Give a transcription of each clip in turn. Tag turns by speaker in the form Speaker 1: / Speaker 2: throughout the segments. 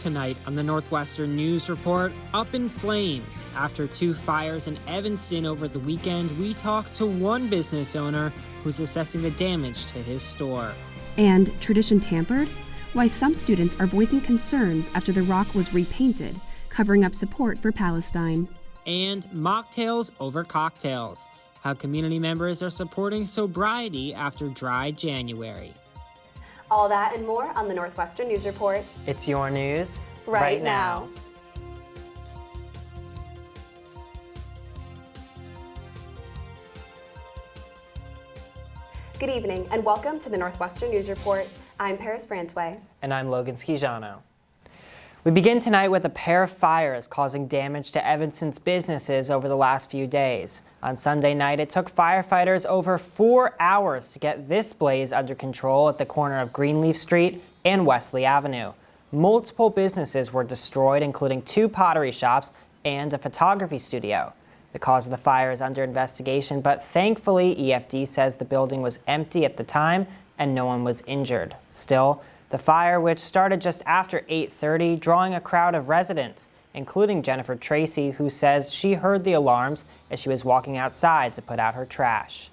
Speaker 1: tonight on the Northwestern News Report, up in flames. After 2 fires in Evanston over the weekend, we talked to one business owner who's assessing the damage to his store.
Speaker 2: And tradition tampered? Why some students are voicing concerns after the rock was repainted, covering up support for Palestine.
Speaker 1: And mocktails over cocktails. How community members are supporting sobriety after dry January.
Speaker 3: All that and more on the Northwestern News Report.
Speaker 1: It's your news
Speaker 3: right now. Good evening and welcome to the Northwestern News Report. I'm Paris Francois.
Speaker 1: And I'm Logan Schijano. We begin tonight with a pair of fires causing damage to Evanston's businesses over the last few days. On Sunday night, it took firefighters over 4 hours to get this blaze under control at the corner of Greenleaf Street and Wesley Avenue. Multiple businesses were destroyed, including 2 pottery shops and a photography studio. The cause of the fire is under investigation, but thankfully, EFD says the building was empty at the time and no one was injured. Still, the fire, which started just after 8:30, drawing a crowd of residents, including Jennifer Tracy, who says she heard the alarms as she was walking outside to put out her trash.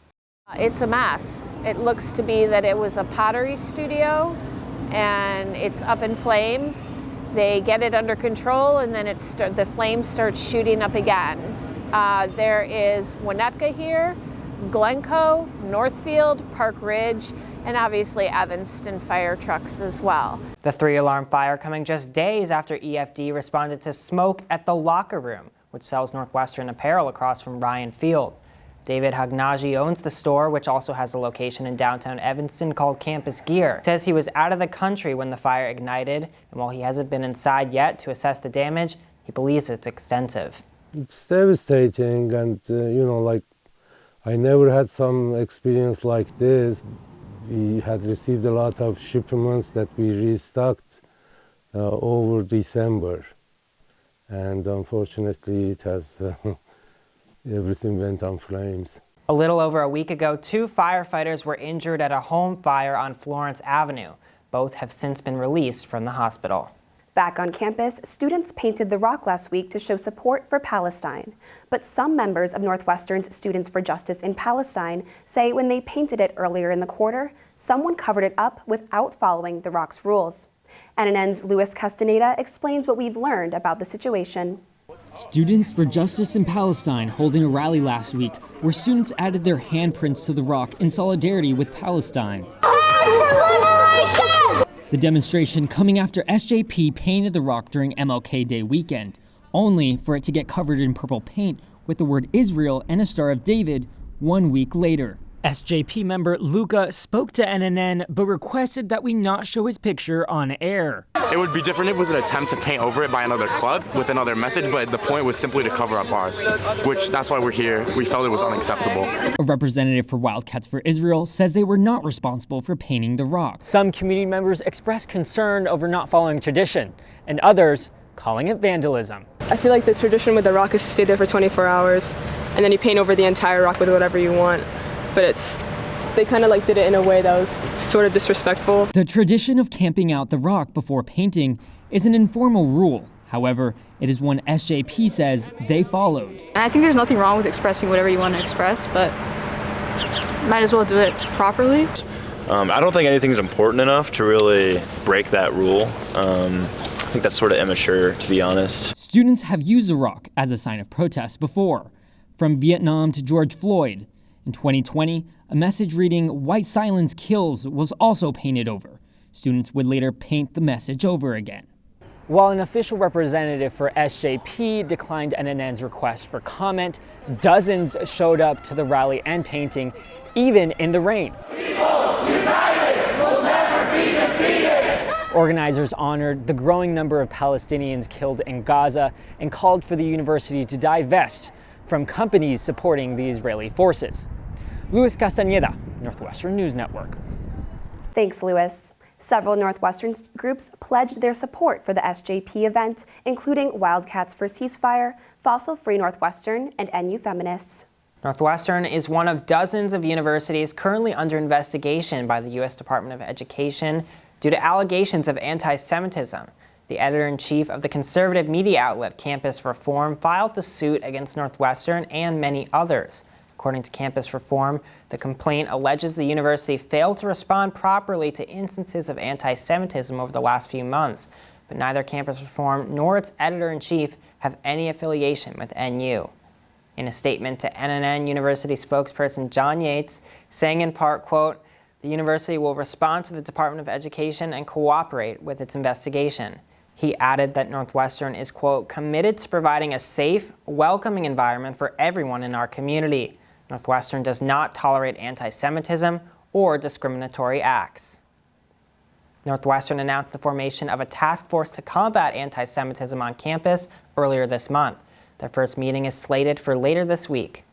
Speaker 4: It's a mess. It looks to be that it was a pottery studio and it's up in flames. They get it under control and then the flames start shooting up again. There is Winnetka here, Glencoe, Northfield, Park Ridge, and obviously Evanston fire trucks as well. The 3-alarm fire coming just days after EFD responded to smoke at the Locker Room, which sells Northwestern apparel across from Ryan Field. David Hagnaji owns the store, which also has a location in downtown Evanston called Campus Gear. Says he was out of the country when the fire ignited, and while he hasn't been inside yet to assess the damage, he believes it's extensive.
Speaker 5: It's devastating, and I never had some experience like this. We had received a lot of shipments that we restocked over December, and unfortunately it has everything went on flames.
Speaker 1: A little over a week ago, 2 firefighters were injured at a home fire on Florence Avenue. Both have since been released from the hospital.
Speaker 3: Back on campus, students painted the rock last week to show support for Palestine. But some members of Northwestern's Students for Justice in Palestine say when they painted it earlier in the quarter, someone covered it up without following the rock's rules. NNN's Louis Castaneda explains what we've learned about the situation.
Speaker 6: Students for Justice in Palestine holding a rally last week where students added their handprints to the rock in solidarity with Palestine. The demonstration coming after SJP painted the rock during MLK Day weekend, only for it to get covered in purple paint with the word Israel and a Star of David 1 week later. SJP member Luca spoke to NNN but requested that we not show his picture on air.
Speaker 7: It would be different if it was an attempt to paint over it by another club with another message, but the point was simply to cover up ours, which that's why we're here. We felt it was unacceptable.
Speaker 6: A representative for Wildcats for Israel says they were not responsible for painting the rock.
Speaker 8: Some community members expressed concern over not following tradition, and others calling it vandalism.
Speaker 9: I feel like the tradition with the rock is to stay there for 24 hours, and then you paint over the entire rock with whatever you want. But they kind of did it in a way that was sort of disrespectful.
Speaker 6: The tradition of camping out the rock before painting is an informal rule. However, it is one SJP says they followed.
Speaker 10: And I think there's nothing wrong with expressing whatever you want to express, but might as well do it properly.
Speaker 11: I don't think anything's important enough to really break that rule. I think that's sort of immature, to be honest.
Speaker 6: Students have used the rock as a sign of protest before, from Vietnam to George Floyd. In 2020, a message reading "White Silence Kills" was also painted over. Students would later paint the message over again.
Speaker 8: While an official representative for SJP declined NNN's request for comment, dozens showed up to the rally and painting, even in the rain.
Speaker 12: People united will never be defeated.
Speaker 8: Organizers honored the growing number of Palestinians killed in Gaza and called for the university to divest from companies supporting the Israeli forces. Louis Castaneda, Northwestern News Network.
Speaker 3: Thanks, Louis. Several Northwestern groups pledged their support for the SJP event, including Wildcats for Ceasefire, Fossil Free Northwestern, and NU Feminists.
Speaker 1: Northwestern is one of dozens of universities currently under investigation by the U.S. Department of Education due to allegations of anti-Semitism. The editor-in-chief of the conservative media outlet Campus Reform filed the suit against Northwestern and many others. According to Campus Reform, the complaint alleges the university failed to respond properly to instances of anti-Semitism over the last few months, but neither Campus Reform nor its editor-in-chief have any affiliation with NU. In a statement to NNN University spokesperson John Yates, saying in part, quote, "The university will respond to the Department of Education and cooperate with its investigation." He added that Northwestern is, quote, "committed to providing a safe, welcoming environment for everyone in our community. Northwestern does not tolerate anti-Semitism or discriminatory acts." Northwestern announced the formation of a task force to combat anti-Semitism on campus earlier this month. Their first meeting is slated for later this week.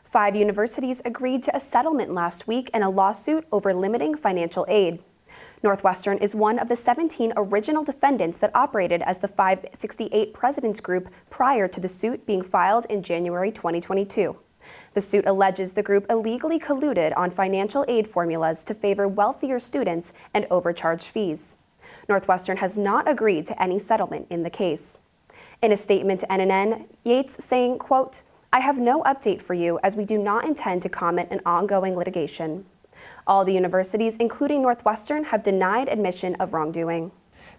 Speaker 3: 5 universities agreed to a settlement last week in a lawsuit over limiting financial aid. Northwestern is one of the 17 original defendants that operated as the 568 Presidents Group prior to the suit being filed in January 2022. The suit alleges the group illegally colluded on financial aid formulas to favor wealthier students and overcharge fees. Northwestern has not agreed to any settlement in the case. In a statement to NNN, Yates saying, quote, "I have no update for you as we do not intend to comment on ongoing litigation." All the universities, including Northwestern, have denied admission of wrongdoing.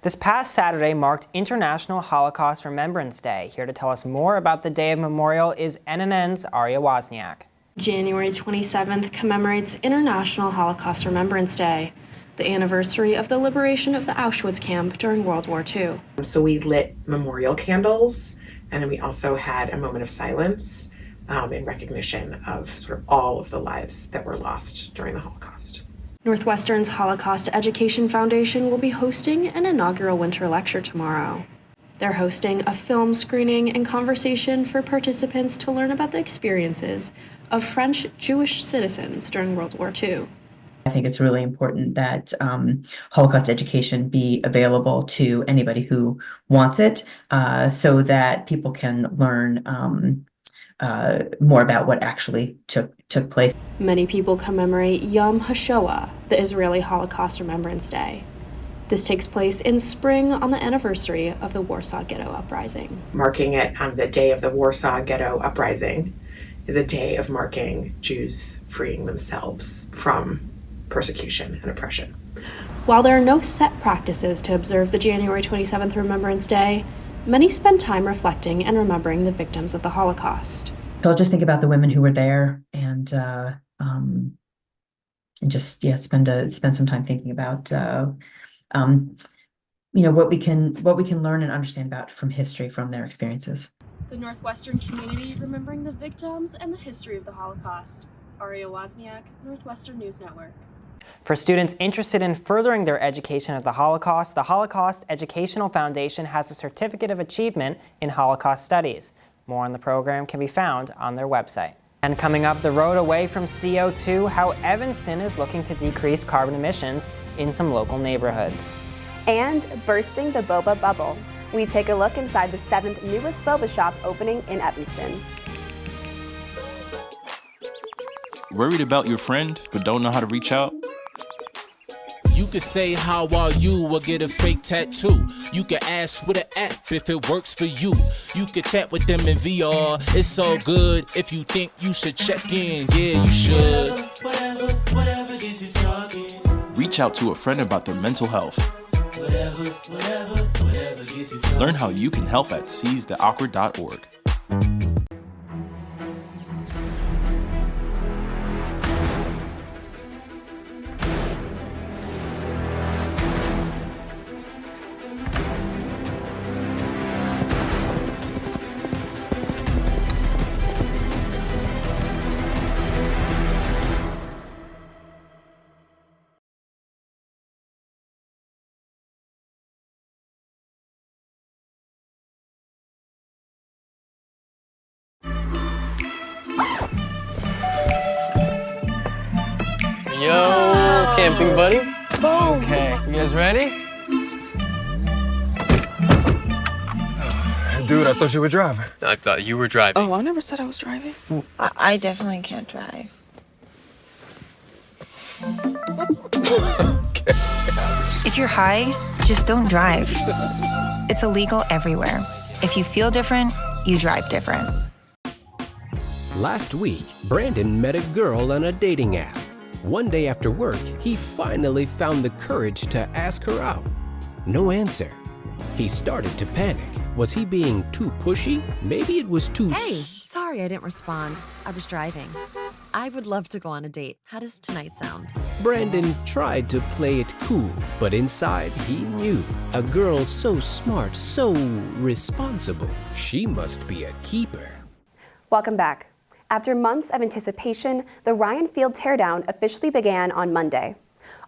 Speaker 1: This past Saturday marked International Holocaust Remembrance Day. Here to tell us more about the Day of Memorial is NNN's Aria Wozniak.
Speaker 13: January 27th commemorates International Holocaust Remembrance Day, the anniversary of the liberation of the Auschwitz camp during World War II.
Speaker 14: So we lit memorial candles, and then we also had a moment of silence in recognition of sort of all of the lives that were lost during the Holocaust.
Speaker 13: Northwestern's Holocaust Education Foundation will be hosting an inaugural winter lecture tomorrow. They're hosting a film screening and conversation for participants to learn about the experiences of French Jewish citizens during World War II.
Speaker 15: I think it's really important that Holocaust education be available to anybody who wants it, so that people can learn more about what actually took place.
Speaker 13: Many people commemorate Yom HaShoah, the Israeli Holocaust Remembrance Day. This takes place in spring on the anniversary of the Warsaw Ghetto Uprising.
Speaker 14: Marking it on the day of the Warsaw Ghetto Uprising is a day of marking Jews freeing themselves from persecution and oppression.
Speaker 13: While there are no set practices to observe the January 27th Remembrance Day, many spend time reflecting and remembering the victims of the Holocaust.
Speaker 15: So I'll just think about the women who were there and just spend some time thinking about what we can learn and understand about from history, from their experiences.
Speaker 13: The Northwestern community remembering the victims and the history of the Holocaust. Aria Wozniak, Northwestern News Network.
Speaker 1: For students interested in furthering their education of the Holocaust Educational Foundation has a Certificate of Achievement in Holocaust Studies. More on the program can be found on their website. And coming up, the road away from CO2, how Evanston is looking to decrease carbon emissions in some local neighborhoods.
Speaker 3: And bursting the boba bubble. We take a look inside the 7th newest boba shop opening in Evanston.
Speaker 16: Worried about your friend, but don't know how to reach out?
Speaker 17: You could say, "How are you?" or get a fake tattoo. You could ask with an app if it works for you. You could chat with them in VR. It's all good. If you think you should check in, yeah, you should.
Speaker 16: Whatever gets you talking. Reach out to a friend about their mental health. Whatever gets you talking. Learn how you can help at seizetheawkward.org.
Speaker 18: Yo, camping buddy. Okay, you guys ready?
Speaker 19: Dude, I thought you were driving.
Speaker 18: I thought you were driving.
Speaker 10: Oh, I never said I was driving.
Speaker 20: I definitely can't drive.
Speaker 10: Okay.
Speaker 20: If you're high, just don't drive. It's illegal everywhere. If you feel different, you drive different.
Speaker 19: Last week, Brandon met a girl on a dating app. One day after work, he finally found the courage to ask her out. No answer. He started to panic. Was he being too pushy? Maybe it was too...
Speaker 21: Hey, sorry I didn't respond. I was driving. I would love to go on a date. How does tonight sound?
Speaker 19: Brandon tried to play it cool, but inside he knew. A girl so smart, so responsible. She must be a keeper.
Speaker 3: Welcome back. After months of anticipation, the Ryan Field teardown officially began on Monday.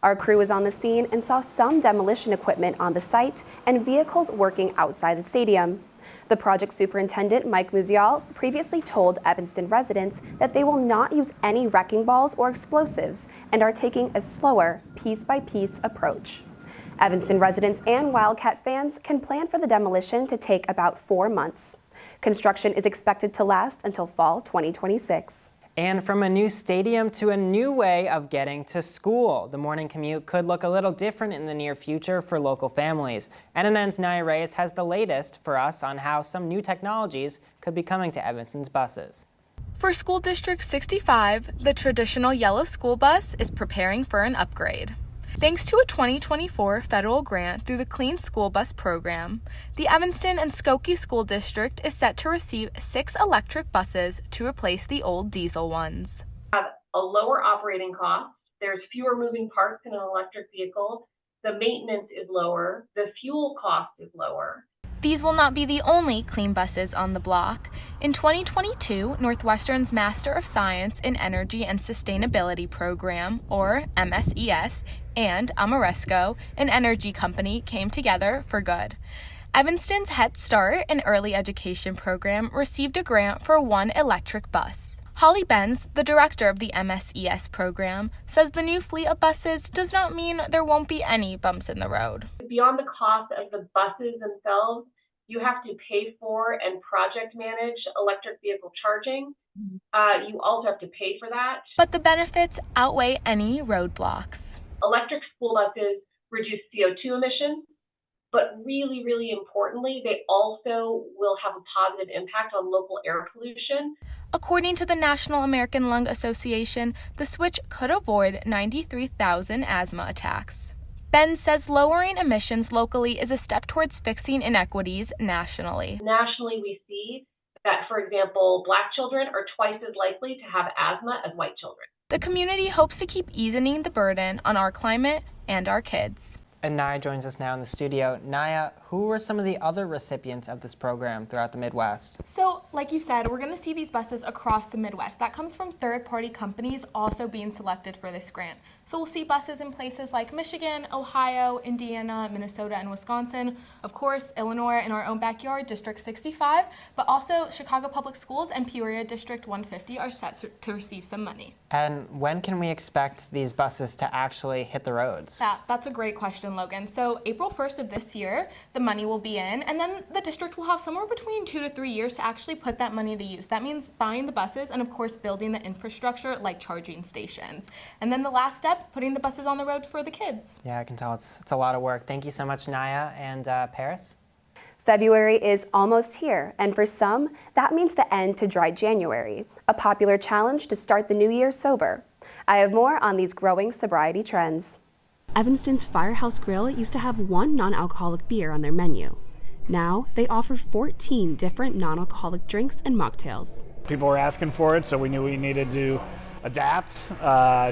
Speaker 3: Our crew was on the scene and saw some demolition equipment on the site and vehicles working outside the stadium. The project superintendent, Mike Musial, previously told Evanston residents that they will not use any wrecking balls or explosives and are taking a slower, piece-by-piece approach. Evanston residents and Wildcat fans can plan for the demolition to take about 4 months. Construction is expected to last until fall 2026.
Speaker 1: And from a new stadium to a new way of getting to school. The morning commute could look a little different in the near future for local families. NNN's Naya Reyes has the latest for us on how some new technologies could be coming to Evanston's buses.
Speaker 22: For School District 65, the traditional yellow school bus is preparing for an upgrade. Thanks to a 2024 federal grant through the Clean School Bus Program, the Evanston and Skokie School District is set to receive 6 electric buses to replace the old diesel ones.
Speaker 23: Have a lower operating cost. There's fewer moving parts in an electric vehicle. The maintenance is lower. The fuel cost is lower.
Speaker 22: These will not be the only clean buses on the block. In 2022, Northwestern's Master of Science in Energy and Sustainability program, or MSES, and Amoresco, an energy company, came together for good. Evanston's Head Start, an early education program, received a grant for 1 electric bus. Holly Benz, the director of the MSES program, says the new fleet of buses does not mean there won't be any bumps in the road.
Speaker 23: Beyond the cost of the buses themselves, you have to pay for and project manage electric vehicle charging. You also have to pay for that.
Speaker 22: But the benefits outweigh any roadblocks.
Speaker 23: Electric school buses reduce CO2 emissions, but really, really importantly, they also will have a positive impact on local air pollution.
Speaker 22: According to the National American Lung Association, the switch could avoid 93,000 asthma attacks. Ben says lowering emissions locally is a step towards fixing inequities nationally.
Speaker 23: Nationally, we see that, for example, Black children are twice as likely to have asthma as white children.
Speaker 22: The community hopes to keep easing the burden on our climate and our kids.
Speaker 1: And Naya joins us now in the studio. Naya, who were some of the other recipients of this program throughout the Midwest?
Speaker 24: So, like you said, we're going to see these buses across the Midwest. That comes from third-party companies also being selected for this grant. So we'll see buses in places like Michigan, Ohio, Indiana, Minnesota, and Wisconsin. Of course, Illinois in our own backyard, District 65, but also Chicago Public Schools and Peoria District 150 are set to receive some money.
Speaker 1: And when can we expect these buses to actually hit the roads?
Speaker 24: That's a great question, Logan. So April 1st of this year, the money will be in, and then the district will have somewhere between 2 to 3 years to actually put that money to use. That means buying the buses and, of course, building the infrastructure like charging stations. And then the last step, putting the buses on the road for the kids.
Speaker 1: Yeah, I can tell it's a lot of work. Thank you so much, Naya. And Paris?
Speaker 3: February is almost here, and for some, that means the end to dry January, a popular challenge to start the new year sober. I have more on these growing sobriety trends.
Speaker 2: Evanston's Firehouse Grill used to have 1 non-alcoholic beer on their menu. Now, they offer 14 different non-alcoholic drinks and mocktails.
Speaker 25: People were asking for it, so we knew we needed to adapt,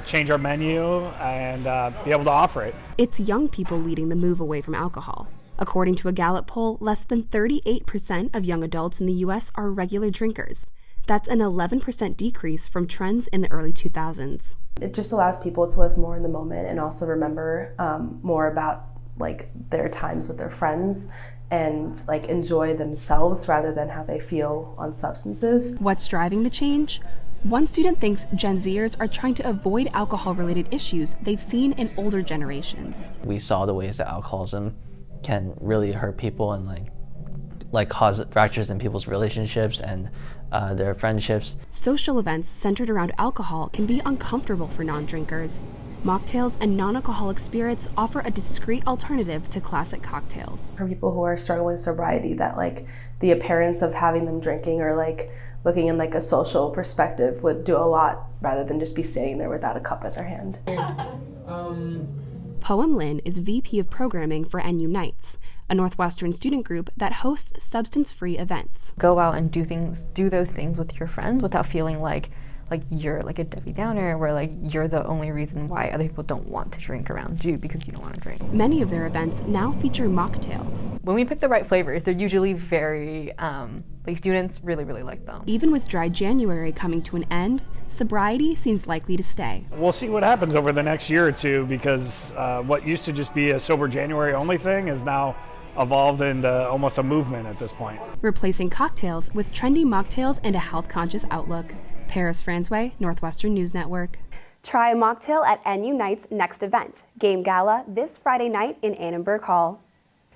Speaker 25: change our menu, and be able to offer it.
Speaker 2: It's young people leading the move away from alcohol. According to a Gallup poll, less than 38% of young adults in the U.S. are regular drinkers. That's an 11% decrease from trends in the early 2000s.
Speaker 26: It just allows people to live more in the moment and also remember more about their times with their friends and enjoy themselves rather than how they feel on substances.
Speaker 2: What's driving the change? One student thinks Gen Zers are trying to avoid alcohol-related issues they've seen in older generations.
Speaker 27: We saw the ways that alcoholism can really hurt people and cause fractures in people's relationships and their friendships.
Speaker 2: Social events centered around alcohol can be uncomfortable for non-drinkers. Mocktails and non-alcoholic spirits offer a discreet alternative to classic cocktails.
Speaker 26: For people who are struggling with sobriety, that like the appearance of having them drinking or like looking in like a social perspective would do a lot rather than just be sitting there without a cup in their hand.
Speaker 2: Poem Lin is VP of Programming for NU Nights, a Northwestern student group that hosts substance-free events.
Speaker 4: Go out and do those things with your friends without feeling like you're like a Debbie Downer, where like you're the only reason why other people don't want to drink around you because you don't want to drink.
Speaker 2: Many of their events now feature mocktails.
Speaker 4: When we pick the right flavors, they're usually very, like students really like them.
Speaker 2: Even with Dry January coming to an end, sobriety seems likely to stay.
Speaker 25: We'll see what happens over the next year or two, because what used to just be a Sober January only thing is now evolved into almost a movement at this point.
Speaker 2: Replacing cocktails with trendy mocktails and a health-conscious outlook. Paris Francois, Northwestern News Network.
Speaker 3: Try a mocktail at NU Night's next event, Game Gala, this Friday night in Annenberg Hall.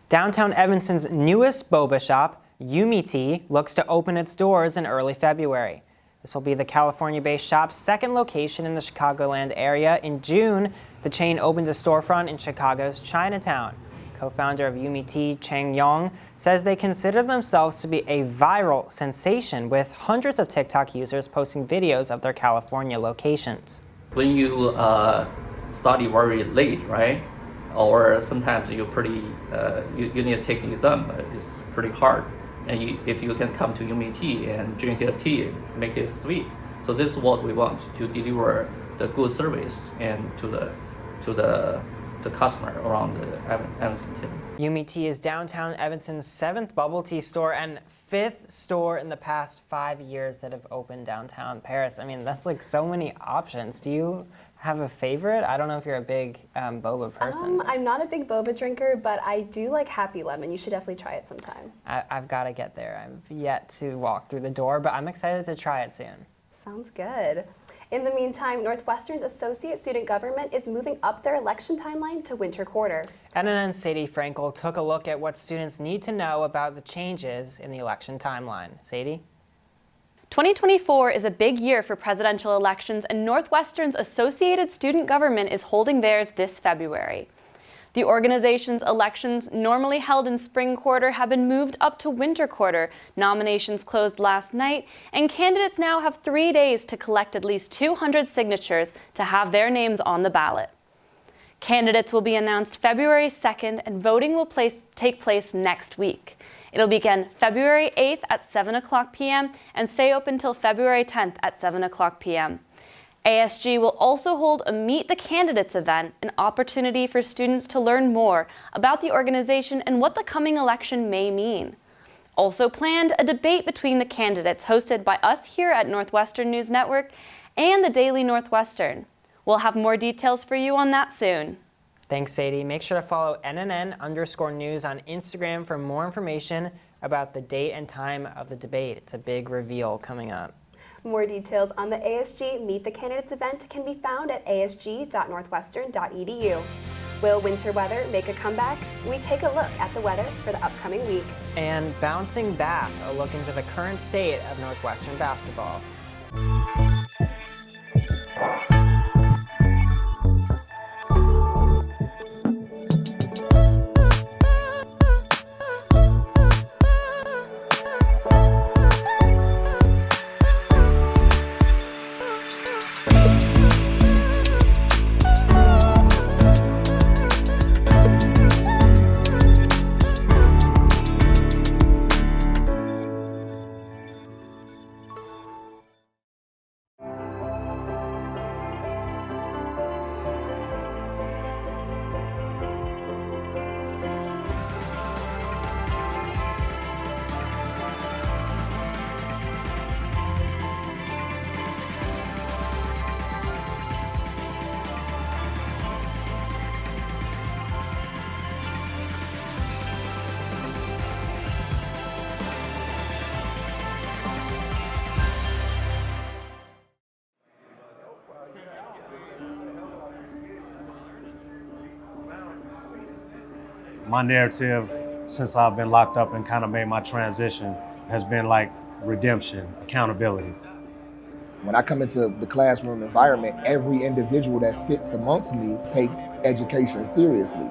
Speaker 1: Downtown Evanston's newest boba shop, Yumi Tea, looks to open its doors in early February. This will be the California-based shop's second location in the Chicagoland area. In June, the chain opened a storefront in Chicago's Chinatown. Co-founder of Yumi Tea, Chang Yong, says they consider themselves to be a viral sensation, with hundreds of TikTok users posting videos of their California locations.
Speaker 5: When you study very late, right? Or sometimes you're pretty, you need to take an exam, but it's pretty hard. And if you can come to Yumi Tea and drink a tea, make it sweet. So this is what we want, to deliver the good service and to the customer around the Evanston.
Speaker 1: Yumi Tea is downtown Evanston's 7th bubble tea store and 5th store in the past 5 years that have opened downtown Paris. I mean, that's like so many options. Do you have a favorite? I don't know if you're a big boba person.
Speaker 3: I'm not a big boba drinker, but I do like Happy Lemon. You should definitely try it sometime.
Speaker 1: I've got to get there. I've yet to walk through the door, but I'm excited to try it soon.
Speaker 3: Sounds good. In the meantime, Northwestern's Associate Student Government is moving up their election timeline to winter quarter.
Speaker 1: NNN's Sadie Frankel took a look at what students need to know about the changes in the election timeline. Sadie?
Speaker 6: 2024 is a big year for presidential elections, and Northwestern's Associated Student Government is holding theirs this February. The organization's elections, normally held in spring quarter, have been moved up to winter quarter. Nominations closed last night, and candidates now have 3 days to collect at least 200 signatures to have their names on the ballot. Candidates will be announced February 2nd, and voting will take place next week. It'll begin February 8th at 7 o'clock p.m. and stay open till February 10th at 7 o'clock p.m. ASG will also hold a Meet the Candidates event, an opportunity for students to learn more about the organization and what the coming election may mean. Also planned, a debate between the candidates hosted by us here at Northwestern News Network and the Daily Northwestern. We'll have more details for you on that soon.
Speaker 1: Thanks, Sadie. Make sure to follow NNN_news on Instagram for more information about the date and time of the debate. It's a big reveal coming up.
Speaker 3: More details on the ASG Meet the Candidates event can be found at asg.northwestern.edu. Will winter weather make a comeback? We take a look at the weather for the upcoming week.
Speaker 1: And bouncing back, a look into the current state of Northwestern basketball.
Speaker 7: My narrative, since I've been locked up and kind of made my transition, has been like redemption, accountability.
Speaker 8: When I come into the classroom environment, every individual that sits amongst me takes education seriously.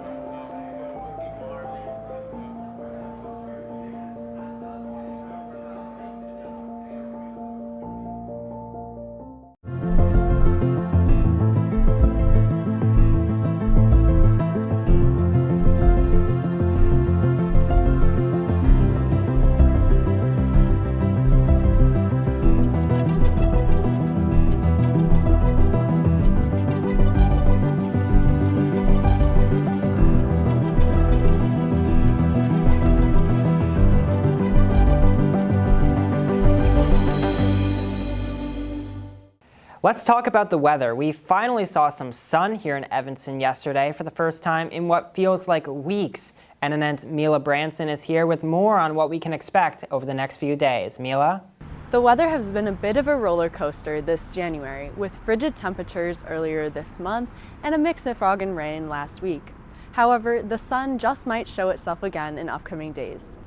Speaker 1: Let's talk about the weather. We finally saw some sun here in Evanston yesterday for the first time in what feels like weeks. NNN's Mila Branson is here with more on what we can expect over the next few days. Mila?
Speaker 9: The weather has been a bit of a roller coaster this January, with frigid temperatures earlier this month and a mix of fog and rain last week. However, the sun just might show itself again in upcoming days.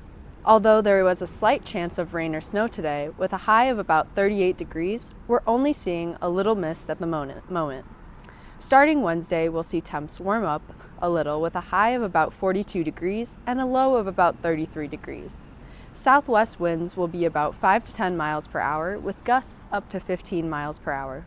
Speaker 9: Although there was a slight chance of rain or snow today, with a high of about 38 degrees, we're only seeing a little mist at the moment. Starting Wednesday, we'll see temps warm up a little with a high of about 42 degrees and a low of about 33 degrees. Southwest winds will be about 5 to 10 miles per hour, with gusts up to 15 miles per hour.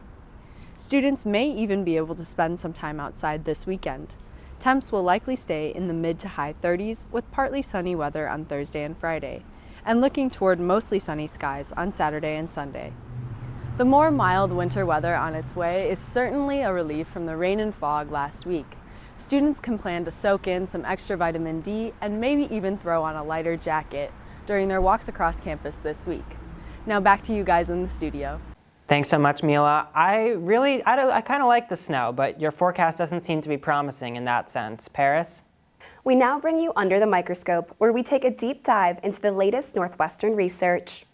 Speaker 9: Students may even be able to spend some time outside this weekend. Temps will likely stay in the mid to high 30s with partly sunny weather on Thursday and Friday, and looking toward mostly sunny skies on Saturday and Sunday. The more mild winter weather on its way is certainly a relief from the rain and fog last week. Students can plan to soak in some extra vitamin D and maybe even throw on a lighter jacket during their walks across campus this week. Now back to you guys in the studio.
Speaker 1: Thanks so much, Mila. I kind of like the snow, but your forecast doesn't seem to be promising in that sense. Paris?
Speaker 3: We now bring you Under the Microscope, where we take a deep dive into the latest Northwestern research.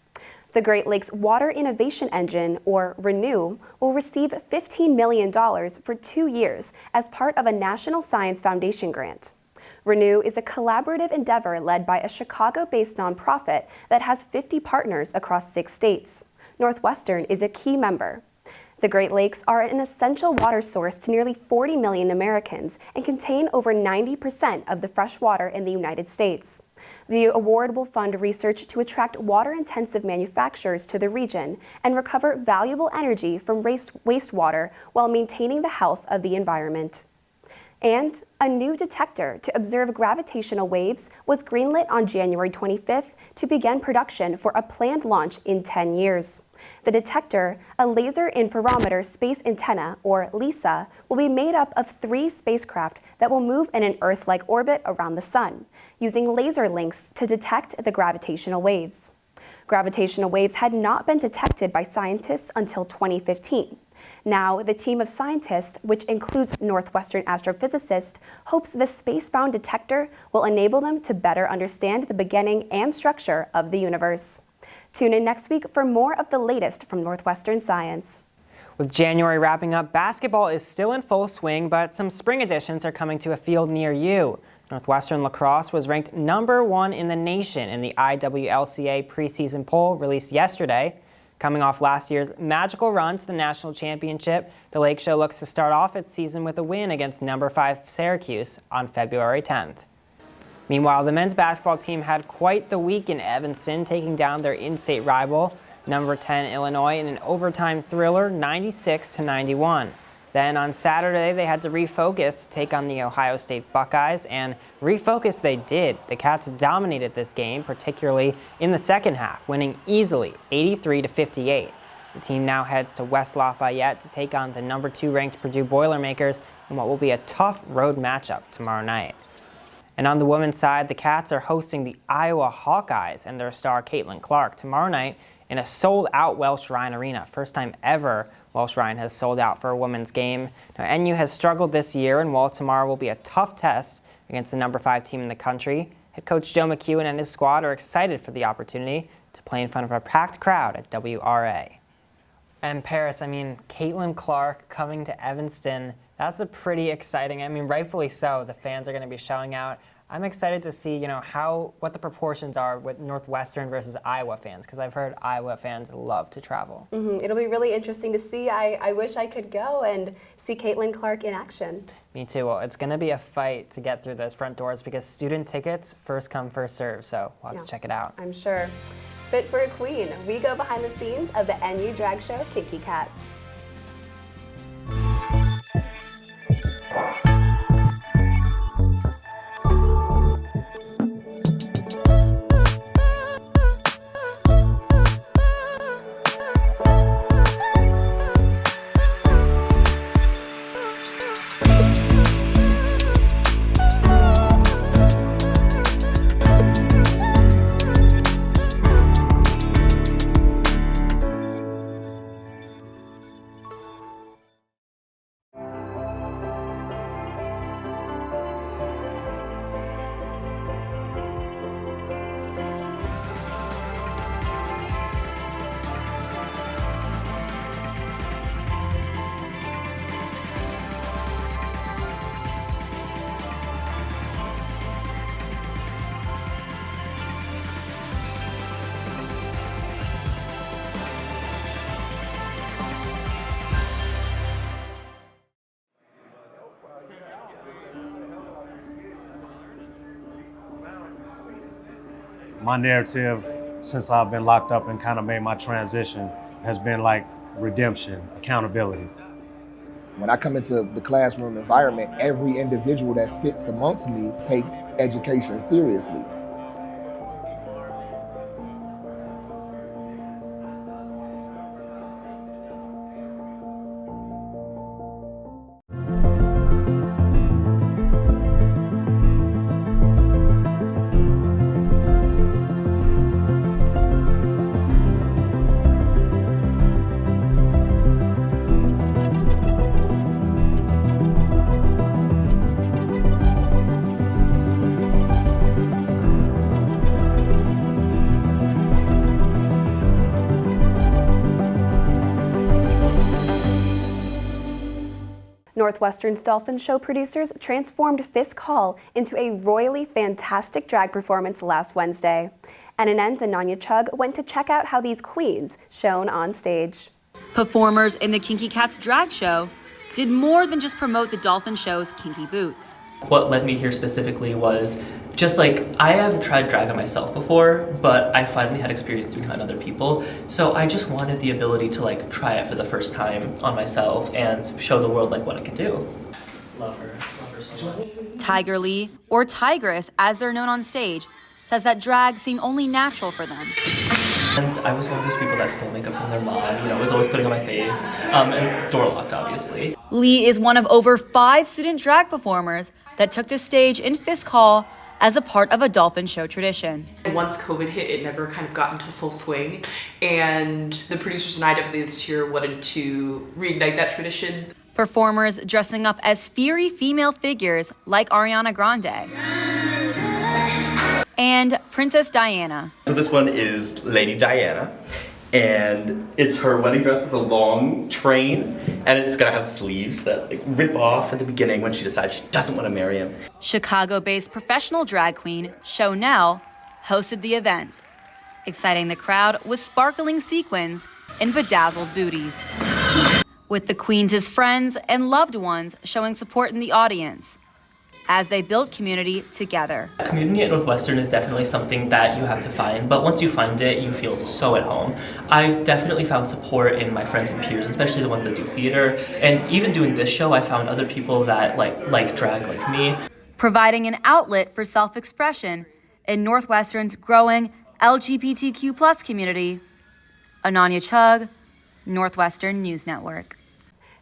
Speaker 3: The Great Lakes Water Innovation Engine, or RENEW, will receive $15 million for 2 years as part of a National Science Foundation grant. RENEW is a collaborative endeavor led by a Chicago-based nonprofit that has 50 partners across 6 states. Northwestern is a key member. The Great Lakes are an essential water source to nearly 40 million Americans and contain over 90% of the fresh water in the United States. The award will fund research to attract water-intensive manufacturers to the region and recover valuable energy from wastewater while maintaining the health of the environment. And a new detector to observe gravitational waves was greenlit on January 25th to begin production for a planned launch in 10 years. The detector, a laser interferometer space antenna, or LISA, will be made up of 3 spacecraft that will move in an Earth-like orbit around the Sun, using laser links to detect the gravitational waves. Gravitational waves had not been detected by scientists until 2015. Now, the team of scientists, which includes Northwestern astrophysicists, hopes this space-bound detector will enable them to better understand the beginning and structure of the universe. Tune in next week for more of the latest from Northwestern Science.
Speaker 1: With January wrapping up, basketball is still in full swing, but some spring additions are coming to a field near you. Northwestern lacrosse was ranked #1 in the nation in the IWLCA preseason poll released yesterday. Coming off last year's magical run to the national championship, the Lake Show looks to start off its season with a win against #5 Syracuse on February 10th. Meanwhile, the men's basketball team had quite the week in Evanston, taking down their in-state rival, #10 Illinois, in an overtime thriller, 96-91. Then on Saturday, they had to refocus to take on the Ohio State Buckeyes, and refocus they did. The Cats dominated this game, particularly in the second half, winning easily 83-58. The team now heads to West Lafayette to take on the #2 ranked Purdue Boilermakers in what will be a tough road matchup tomorrow night. And on the women's side, the Cats are hosting the Iowa Hawkeyes and their star Caitlin Clark tomorrow night in a sold-out Welsh Ryan Arena. First time ever Welsh Ryan has sold out for a women's game. Now, NU has struggled this year, and while tomorrow will be a tough test against the #5 team in the country, head coach Joe McEwen and his squad are excited for the opportunity to play in front of a packed crowd at WRA. And Paris, Caitlin Clark coming to Evanston, that's a pretty exciting, rightfully so. The fans are going to be showing out I'm excited to see, what the proportions are with Northwestern versus Iowa fans, because I've heard Iowa fans love to travel.
Speaker 3: It'll be really interesting to see. I wish I could go and see Caitlin Clark in action.
Speaker 1: Me too. Well, it's going to be a fight to get through those front doors because student tickets, first come, first serve, so we'll have to check it out.
Speaker 3: I'm sure. Fit for a Queen, we go behind the scenes of the NU drag show Kinky Cats.
Speaker 7: My narrative, since I've been locked up and kind of made my transition, has been like redemption, accountability.
Speaker 8: When I come into the classroom environment, every individual that sits amongst me takes education seriously.
Speaker 3: Northwestern's Dolphin Show producers transformed Fisk Hall into a royally fantastic drag performance last Wednesday. NNN's Ananya Chug went to check out how these queens shone on stage.
Speaker 11: Performers in the Kinky Cats drag show did more than just promote the Dolphin Show's kinky boots.
Speaker 12: What led me here specifically was just like, I haven't tried drag on myself before, but I finally had experience doing it on other people. So I just wanted the ability to like try it for the first time on myself and show the world like what I can do. Love her so much.
Speaker 11: Tiger Lee, or Tigress as they're known on stage, says that drag seemed only natural for them.
Speaker 12: And I was one of those people that stole makeup from their mom, was always putting on my face, and door locked, obviously.
Speaker 11: Lee is one of over 5 student drag performers that took the stage in Fisk Hall as a part of a Dolphin Show tradition.
Speaker 13: Once COVID hit, it never kind of got into full swing, and the producers and I definitely this year wanted to reignite that tradition.
Speaker 11: Performers dressing up as fiery female figures like Ariana Grande and Princess Diana.
Speaker 14: So this one is Lady Diana, and it's her wedding dress with a long train, and it's gonna have sleeves that like rip off at the beginning when she decides she doesn't want to marry him.
Speaker 11: Chicago-based professional drag queen Shonell hosted the event, exciting the crowd with sparkling sequins and bedazzled booties, with the queens' friends and loved ones showing support in the audience as they build community together.
Speaker 12: Community at Northwestern is definitely something that you have to find, but once you find it, you feel so at home. I've definitely found support in my friends and peers, especially the ones that do theater, and even doing this show, I found other people that like drag like me.
Speaker 11: Providing an outlet for self-expression in Northwestern's growing LGBTQ+ community. Ananya Chug, Northwestern News Network.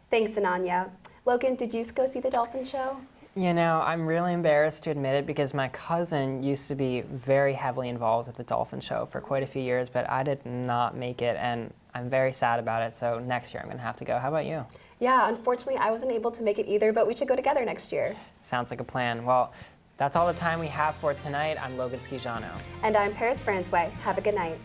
Speaker 3: Thanks, Ananya. Logan, did you go see the Dolphin Show?
Speaker 1: I'm really embarrassed to admit it because my cousin used to be very heavily involved with the Dolphin Show for quite a few years, but I did not make it, and I'm very sad about it, so next year I'm going to have to go. How about you?
Speaker 3: Yeah, unfortunately I wasn't able to make it either, but we should go together next year.
Speaker 1: Sounds like a plan. Well, that's all the time we have for tonight. I'm Logan Schijano.
Speaker 3: And I'm Paris Francois. Have a good night.